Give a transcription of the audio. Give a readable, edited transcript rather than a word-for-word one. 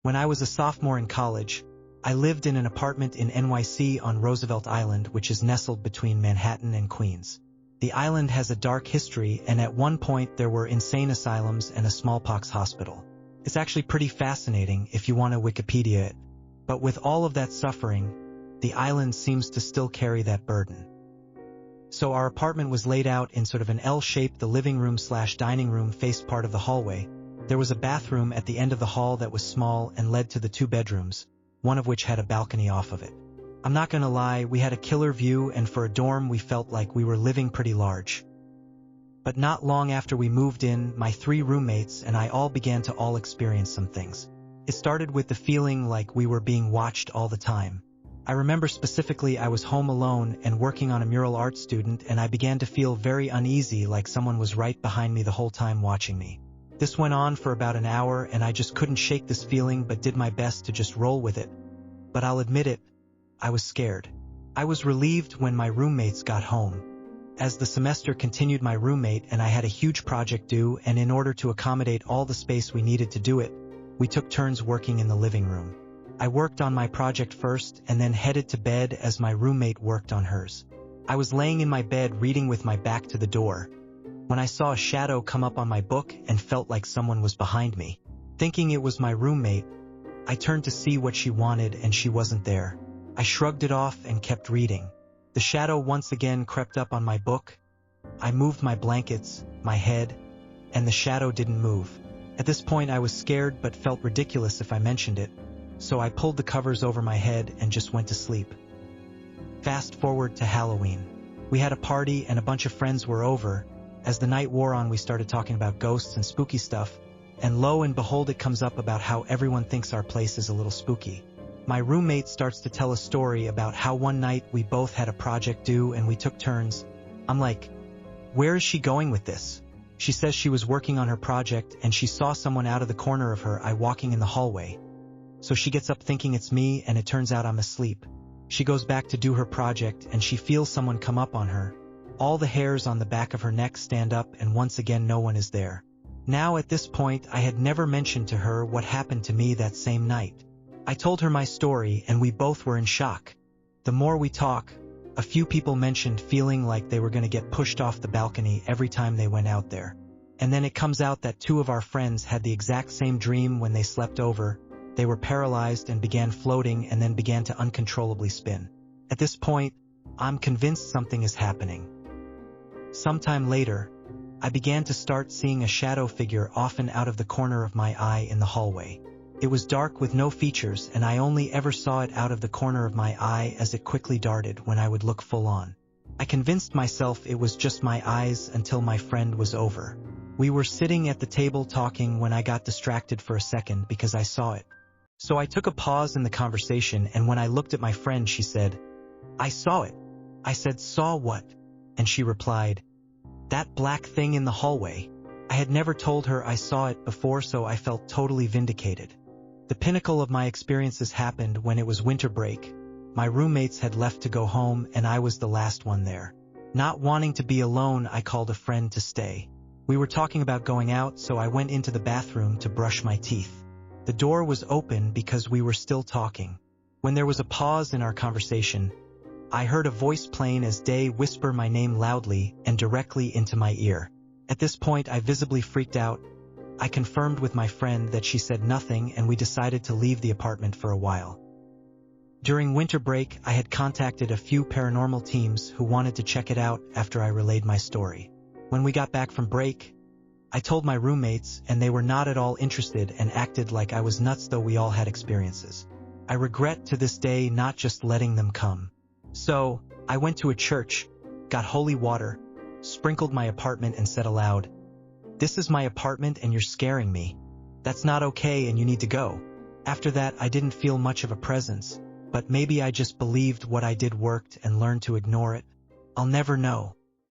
When I was a sophomore in college, I lived in an apartment in NYC on Roosevelt Island, which is nestled between Manhattan and Queens. The island has a dark history, and at one point there were insane asylums and a smallpox hospital. It's actually pretty fascinating if you want to Wikipedia it. But with all of that suffering, the island seems to still carry that burden. So our apartment was laid out in sort of an L shape. The living room/dining room faced part of the hallway. There was a bathroom at the end of the hall that was small and led to the 2 bedrooms, one of which had a balcony off of it. I'm not gonna lie, we had a killer view, and for a dorm we felt like we were living pretty large. But not long after we moved in, my 3 roommates and I all began to experience some things. It started with the feeling like we were being watched all the time. I remember specifically I was home alone and working on a mural art student, and I began to feel very uneasy, like someone was right behind me the whole time watching me. This went on for about an hour, and I just couldn't shake this feeling but did my best to just roll with it. But I'll admit it, I was scared. I was relieved when my roommates got home. As the semester continued, my roommate and I had a huge project due, and in order to accommodate all the space we needed to do it, we took turns working in the living room. I worked on my project first and then headed to bed as my roommate worked on hers. I was laying in my bed reading with my back to the door when I saw a shadow come up on my book and felt like someone was behind me. Thinking it was my roommate, I turned to see what she wanted, and she wasn't there. I shrugged it off and kept reading. The shadow once again crept up on my book. I moved my blankets, my head, and the shadow didn't move. At this point I was scared but felt ridiculous if I mentioned it, so I pulled the covers over my head and just went to sleep. Fast forward to Halloween. We had a party and a bunch of friends were over. As the night wore on, we started talking about ghosts and spooky stuff, and lo and behold, it comes up about how everyone thinks our place is a little spooky. My roommate starts to tell a story about how one night we both had a project due and we took turns. I'm like, where is she going with this? She says she was working on her project and she saw someone out of the corner of her eye walking in the hallway. So she gets up thinking it's me, and it turns out I'm asleep. She goes back to do her project and she feels someone come up on her. All the hairs on the back of her neck stand up, and once again no one is there. Now at this point I had never mentioned to her what happened to me that same night. I told her my story and we both were in shock. The more we talk, a few people mentioned feeling like they were going to get pushed off the balcony every time they went out there. And then it comes out that 2 of our friends had the exact same dream when they slept over. They were paralyzed and began floating and then began to uncontrollably spin. At this point, I'm convinced something is happening. Sometime later, I began to start seeing a shadow figure often out of the corner of my eye in the hallway. It was dark with no features, and I only ever saw it out of the corner of my eye as it quickly darted when I would look full on. I convinced myself it was just my eyes until my friend was over. We were sitting at the table talking when I got distracted for a second because I saw it. So I took a pause in the conversation, and when I looked at my friend, she said, "I saw it." I said, "Saw what?" And she replied, "That black thing in the hallway." I had never told her I saw it before, so I felt totally vindicated. The pinnacle of my experiences happened when it was winter break. My roommates had left to go home, and I was the last one there. Not wanting to be alone, I called a friend to stay. We were talking about going out, so I went into the bathroom to brush my teeth. The door was open because we were still talking. When there was a pause in our conversation, I heard a voice plain as day whisper my name loudly and directly into my ear. At this point, I visibly freaked out. I confirmed with my friend that she said nothing, and we decided to leave the apartment for a while. During winter break, I had contacted a few paranormal teams who wanted to check it out after I relayed my story. When we got back from break, I told my roommates, and they were not at all interested and acted like I was nuts, though we all had experiences. I regret to this day not just letting them come. So, I went to a church, got holy water, sprinkled my apartment, and said aloud, "This is my apartment and you're scaring me. That's not okay and you need to go." After that, I didn't feel much of a presence, but maybe I just believed what I did worked and learned to ignore it. I'll never know.